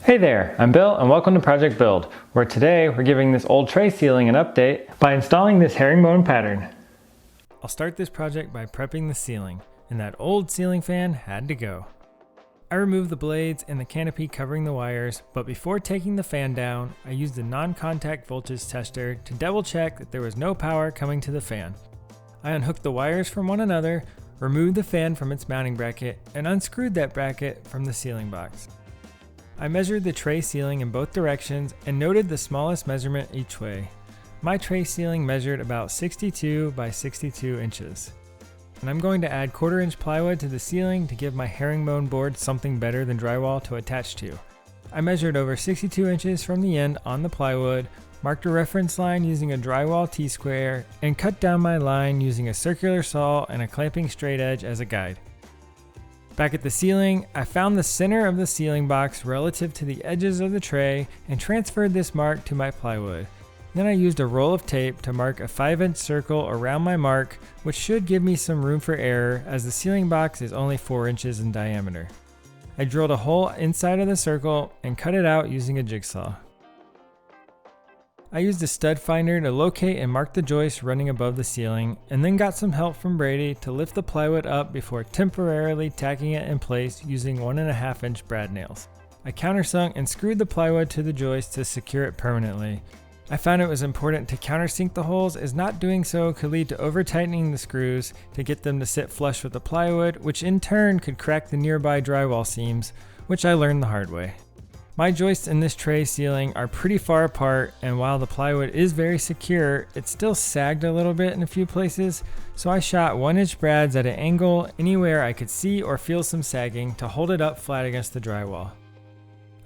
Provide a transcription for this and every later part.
Hey there, I'm Bill and welcome to Project Build, where today we're giving this old tray ceiling an update by installing this herringbone pattern. I'll start this project by prepping the ceiling, and that old ceiling fan had to go. I removed the blades and the canopy covering the wires, but before taking the fan down, I used a non-contact voltage tester to double check that there was no power coming to the fan. I unhooked the wires from one another, removed the fan from its mounting bracket, and unscrewed that bracket from the ceiling box. I measured the tray ceiling in both directions and noted the smallest measurement each way. My tray ceiling measured about 62 by 62 inches. And I'm going to add 1/4 inch plywood to the ceiling to give my herringbone board something better than drywall to attach to. I measured over 62 inches from the end on the plywood, marked a reference line using a drywall T-square, and cut down my line using a circular saw and a clamping straight edge as a guide. Back at the ceiling, I found the center of the ceiling box relative to the edges of the tray and transferred this mark to my plywood. Then I used a roll of tape to mark a 5-inch circle around my mark, which should give me some room for error as the ceiling box is only 4 inches in diameter. I drilled a hole inside of the circle and cut it out using a jigsaw. I used a stud finder to locate and mark the joist running above the ceiling, and then got some help from Brady to lift the plywood up before temporarily tacking it in place using 1.5 inch brad nails. I countersunk and screwed the plywood to the joist to secure it permanently. I found it was important to countersink the holes, as not doing so could lead to over tightening the screws to get them to sit flush with the plywood, which in turn could crack the nearby drywall seams, which I learned the hard way. My joists in this tray ceiling are pretty far apart, and while the plywood is very secure, it still sagged a little bit in a few places, so I shot 1-inch brads at an angle anywhere I could see or feel some sagging to hold it up flat against the drywall.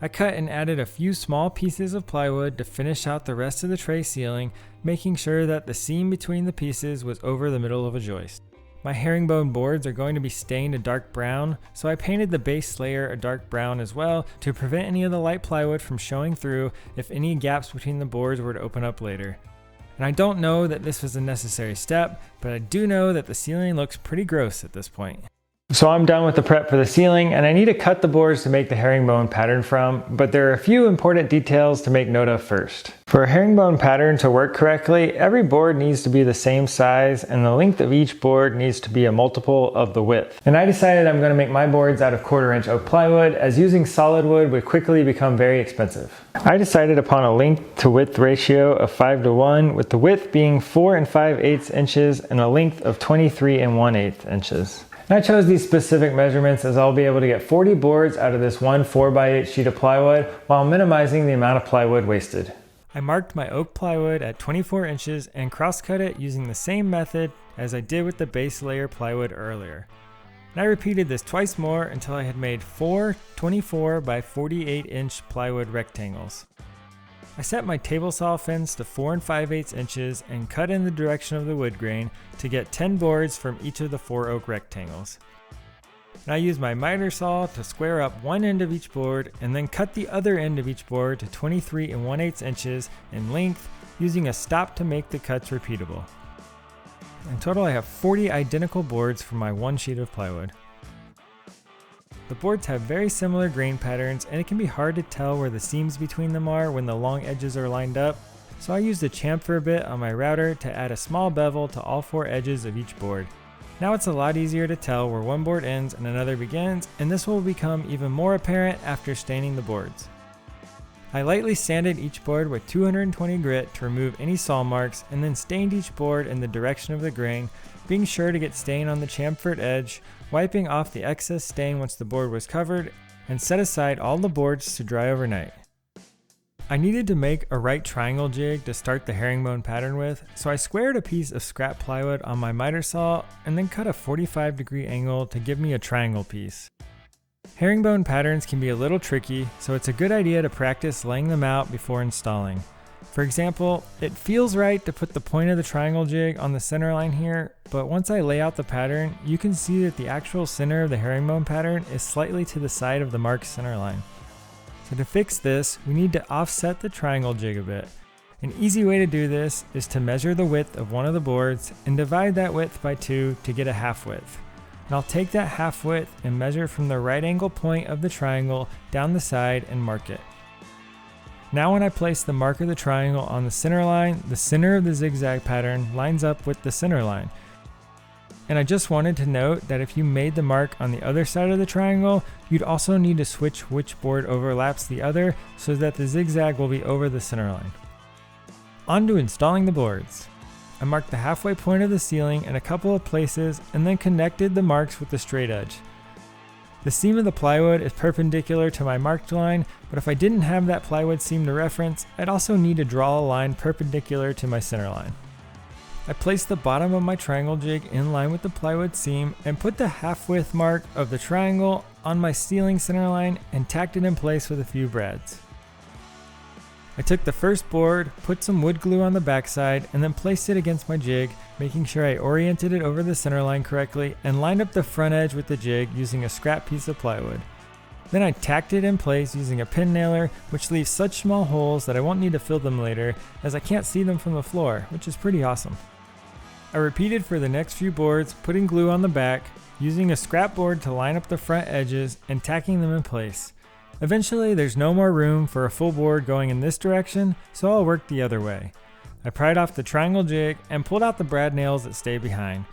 I cut and added a few small pieces of plywood to finish out the rest of the tray ceiling, making sure that the seam between the pieces was over the middle of a joist. My herringbone boards are going to be stained a dark brown, so I painted the base layer a dark brown as well to prevent any of the light plywood from showing through if any gaps between the boards were to open up later. And I don't know that this was a necessary step, but I do know that the ceiling looks pretty gross at this point. So I'm done with the prep for the ceiling, and I need to cut the boards to make the herringbone pattern from, but there are a few important details to make note of first. For a herringbone pattern to work correctly, every board needs to be the same size, and the length of each board needs to be a multiple of the width. And I decided I'm going to make my boards out of 1/4 inch oak plywood, as using solid wood would quickly become very expensive. I decided upon a length to width ratio of 5:1, with the width being 4 5/8 inches and a length of 23 1/8 inches. And I chose these specific measurements as I'll be able to get 40 boards out of this one 4x8 sheet of plywood while minimizing the amount of plywood wasted. I marked my oak plywood at 24 inches and cross-cut it using the same method as I did with the base layer plywood earlier. And I repeated this twice more until I had made 4 24 by 48 inch plywood rectangles. I set my table saw fence to 4 5/8 inches and cut in the direction of the wood grain to get 10 boards from each of the 4 oak rectangles. And I used my miter saw to square up one end of each board and then cut the other end of each board to 23 1/8 inches in length, using a stop to make the cuts repeatable. In total, I have 40 identical boards for my one sheet of plywood. The boards have very similar grain patterns, and it can be hard to tell where the seams between them are when the long edges are lined up, so I used a chamfer bit on my router to add a small bevel to all 4 edges of each board. Now it's a lot easier to tell where one board ends and another begins, and this will become even more apparent after staining the boards. I lightly sanded each board with 220 grit to remove any saw marks, and then stained each board in the direction of the grain, being sure to get stain on the chamfered edge, wiping off the excess stain once the board was covered, and set aside all the boards to dry overnight. I needed to make a right triangle jig to start the herringbone pattern with, so I squared a piece of scrap plywood on my miter saw and then cut a 45-degree angle to give me a triangle piece. Herringbone patterns can be a little tricky, so it's a good idea to practice laying them out before installing. For example, it feels right to put the point of the triangle jig on the center line here, but once I lay out the pattern, you can see that the actual center of the herringbone pattern is slightly to the side of the marked center line. So to fix this, we need to offset the triangle jig a bit. An easy way to do this is to measure the width of one of the boards and divide that width by 2 to get a half width. and I'll take that half width and measure from the right angle point of the triangle down the side and mark it. Now when I place the mark of the triangle on the center line, the center of the zigzag pattern lines up with the center line. And I just wanted to note that if you made the mark on the other side of the triangle, you'd also need to switch which board overlaps the other so that the zigzag will be over the center line. On to installing the boards. I marked the halfway point of the ceiling in a couple of places and then connected the marks with the straight edge. The seam of the plywood is perpendicular to my marked line, but if I didn't have that plywood seam to reference, I'd also need to draw a line perpendicular to my center line. I placed the bottom of my triangle jig in line with the plywood seam and put the half width mark of the triangle on my ceiling center line and tacked it in place with a few brads. I took the first board, put some wood glue on the backside, and then placed it against my jig, making sure I oriented it over the center line correctly and lined up the front edge with the jig using a scrap piece of plywood. Then I tacked it in place using a pin nailer, which leaves such small holes that I won't need to fill them later, as I can't see them from the floor, which is pretty awesome. I repeated for the next few boards, putting glue on the back, using a scrap board to line up the front edges, and tacking them in place. Eventually, there's no more room for a full board going in this direction, so I'll work the other way. I pried off the triangle jig and pulled out the brad nails that stay behind.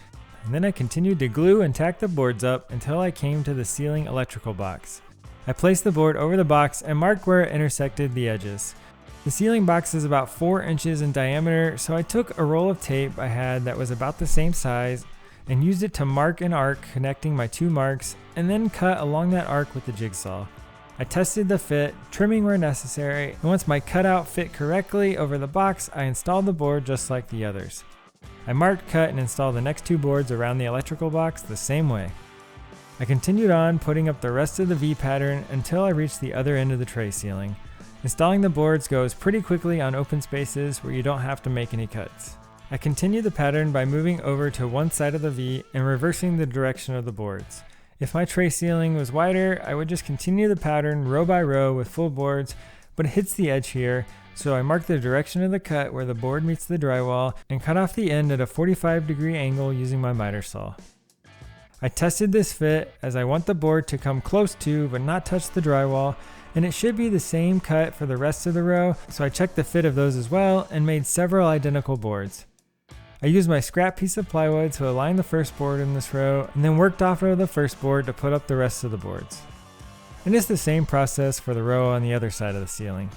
And then I continued to glue and tack the boards up until I came to the ceiling electrical box. I placed the board over the box and marked where it intersected the edges. The ceiling box is about 4 inches in diameter, so I took a roll of tape I had that was about the same size and used it to mark an arc connecting my two marks, and then cut along that arc with the jigsaw. I tested the fit, trimming where necessary, and once my cutout fit correctly over the box, I installed the board just like the others. I marked, cut, and installed the next two boards around the electrical box the same way. I continued on putting up the rest of the V pattern until I reached the other end of the tray ceiling. Installing the boards goes pretty quickly on open spaces where you don't have to make any cuts. I continued the pattern by moving over to one side of the V and reversing the direction of the boards. If my tray ceiling was wider, I would just continue the pattern row by row with full boards, but it hits the edge here, so I mark the direction of the cut where the board meets the drywall and cut off the end at a 45-degree angle using my miter saw. I tested this fit as I want the board to come close to but not touch the drywall, and it should be the same cut for the rest of the row, so I checked the fit of those as well and made several identical boards. I used my scrap piece of plywood to align the first board in this row, and then worked off of the first board to put up the rest of the boards. And it's the same process for the row on the other side of the ceiling.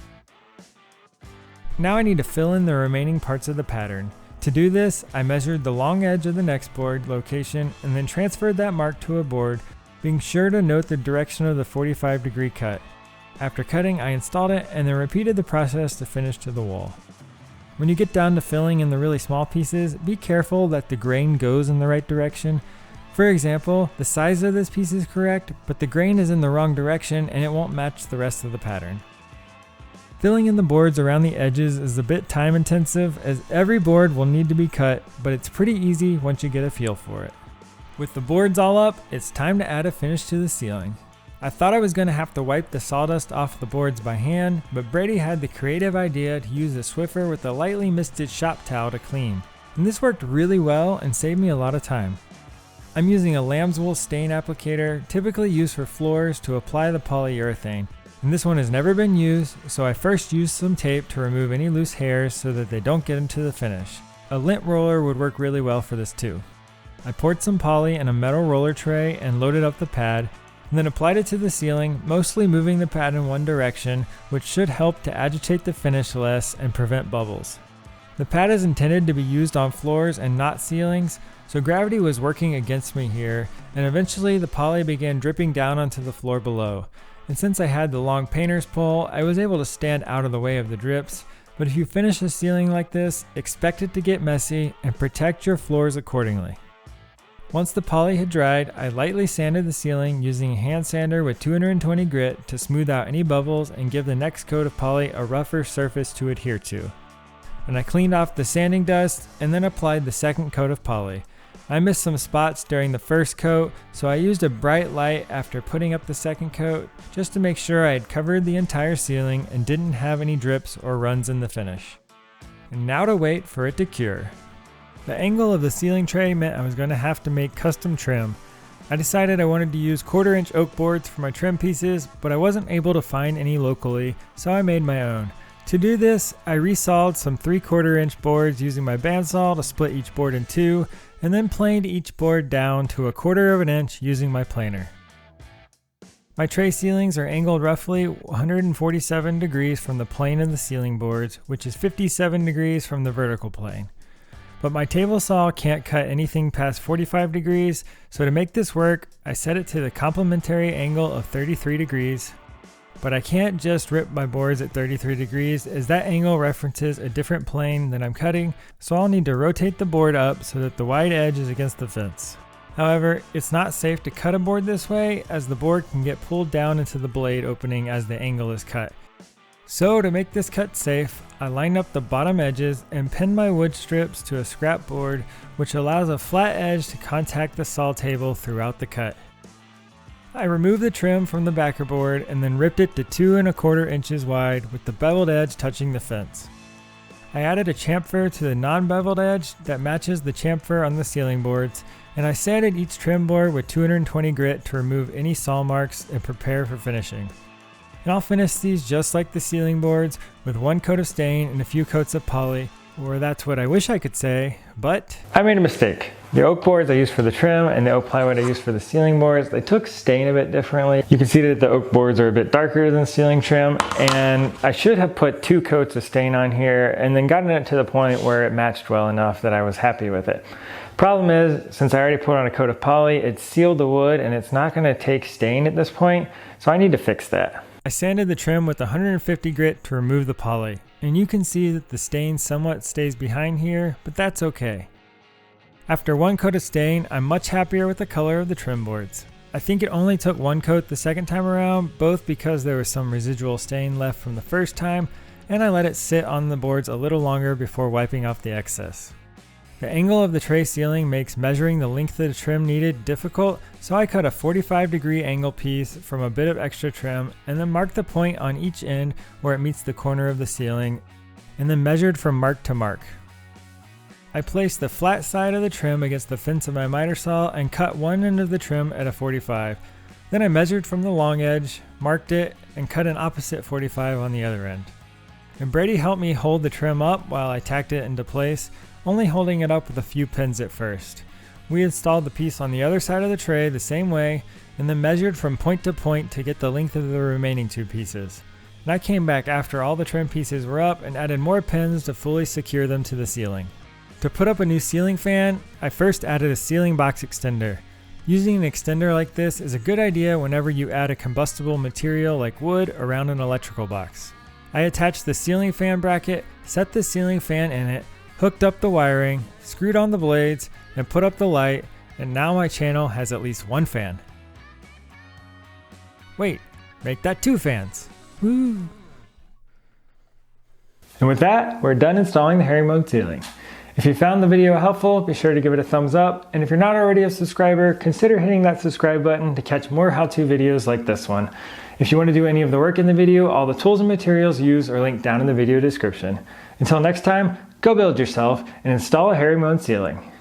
Now I need to fill in the remaining parts of the pattern. To do this, I measured the long edge of the next board location and then transferred that mark to a board, being sure to note the direction of the 45-degree cut. After cutting, I installed it and then repeated the process to finish to the wall. When you get down to filling in the really small pieces, be careful that the grain goes in the right direction. For example, the size of this piece is correct, but the grain is in the wrong direction and it won't match the rest of the pattern. Filling in the boards around the edges is a bit time intensive as every board will need to be cut, but it's pretty easy once you get a feel for it. With the boards all up, it's time to add a finish to the ceiling. I thought I was going to have to wipe the sawdust off the boards by hand, but Brady had the creative idea to use a Swiffer with a lightly misted shop towel to clean, and this worked really well and saved me a lot of time. I'm using a lamb's wool stain applicator, typically used for floors, to apply the polyurethane, and this one has never been used, so I first used some tape to remove any loose hairs so that they don't get into the finish. A lint roller would work really well for this too. I poured some poly in a metal roller tray and loaded up the pad, and then applied it to the ceiling, mostly moving the pad in one direction, which should help to agitate the finish less and prevent bubbles. The pad is intended to be used on floors and not ceilings, so gravity was working against me here, and eventually the poly began dripping down onto the floor below. And since I had the long painter's pole, I was able to stand out of the way of the drips, but if you finish a ceiling like this, expect it to get messy and protect your floors accordingly. Once the poly had dried, I lightly sanded the ceiling using a hand sander with 220 grit to smooth out any bubbles and give the next coat of poly a rougher surface to adhere to. And I cleaned off the sanding dust and then applied the second coat of poly. I missed some spots during the first coat, so I used a bright light after putting up the second coat just to make sure I had covered the entire ceiling and didn't have any drips or runs in the finish. And now to wait for it to cure. The angle of the ceiling tray meant I was going to have to make custom trim. I decided I wanted to use 1/4-inch oak boards for my trim pieces, but I wasn't able to find any locally, so I made my own. To do this, I resawed some 3/4-inch boards using my bandsaw to split each board in two, and then planed each board down to 1/4 inch using my planer. My tray ceilings are angled roughly 147 degrees from the plane of the ceiling boards, which is 57 degrees from the vertical plane. But my table saw can't cut anything past 45 degrees, so to make this work, I set it to the complementary angle of 33 degrees. But I can't just rip my boards at 33 degrees, as that angle references a different plane than I'm cutting, so I'll need to rotate the board up so that the wide edge is against the fence. However, it's not safe to cut a board this way, as the board can get pulled down into the blade opening as the angle is cut. So to make this cut safe, I lined up the bottom edges and pinned my wood strips to a scrap board, which allows a flat edge to contact the saw table throughout the cut. I removed the trim from the backer board and then ripped it to 2¼ inches wide with the beveled edge touching the fence. I added a chamfer to the non-beveled edge that matches the chamfer on the ceiling boards, and I sanded each trim board with 220 grit to remove any saw marks and prepare for finishing. And I'll finish these just like the ceiling boards with 1 coat of stain and a few coats of poly, or that's what I wish I could say, but I made a mistake. The oak boards I used for the trim and the oak plywood I used for the ceiling boards, they took stain a bit differently. You can see that the oak boards are a bit darker than ceiling trim, and I should have put 2 coats of stain on here and then gotten it to the point where it matched well enough that I was happy with it. Problem is, since I already put on a coat of poly, it sealed the wood and it's not gonna take stain at this point, so I need to fix that. I sanded the trim with 150 grit to remove the poly, and you can see that the stain somewhat stays behind here, but that's okay. After 1 coat of stain, I'm much happier with the color of the trim boards. I think it only took 1 coat the second time around, both because there was some residual stain left from the first time, and I let it sit on the boards a little longer before wiping off the excess. The angle of the tray ceiling makes measuring the length of the trim needed difficult, so I cut a 45-degree angle piece from a bit of extra trim and then marked the point on each end where it meets the corner of the ceiling, and then measured from mark to mark. I placed the flat side of the trim against the fence of my miter saw and cut one end of the trim at a 45. Then I measured from the long edge, marked it, and cut an opposite 45 on the other end. And Brady helped me hold the trim up while I tacked it into place, only holding it up with a few pins at first. We installed the piece on the other side of the tray the same way, and then measured from point to point to get the length of the remaining 2 pieces. And I came back after all the trim pieces were up and added more pins to fully secure them to the ceiling. To put up a new ceiling fan, I first added a ceiling box extender. Using an extender like this is a good idea whenever you add a combustible material like wood around an electrical box. I attached the ceiling fan bracket, set the ceiling fan in it, hooked up the wiring, screwed on the blades, and put up the light, and now my channel has at least 1 fan. Wait, make that 2 fans. Woo! And with that, we're done installing the herringbone ceiling. If you found the video helpful, be sure to give it a thumbs up, and if you're not already a subscriber, consider hitting that subscribe button to catch more how-to videos like this one. If you want to do any of the work in the video, all the tools and materials used are linked down in the video description. Until next time, go build yourself and install a herringbone ceiling.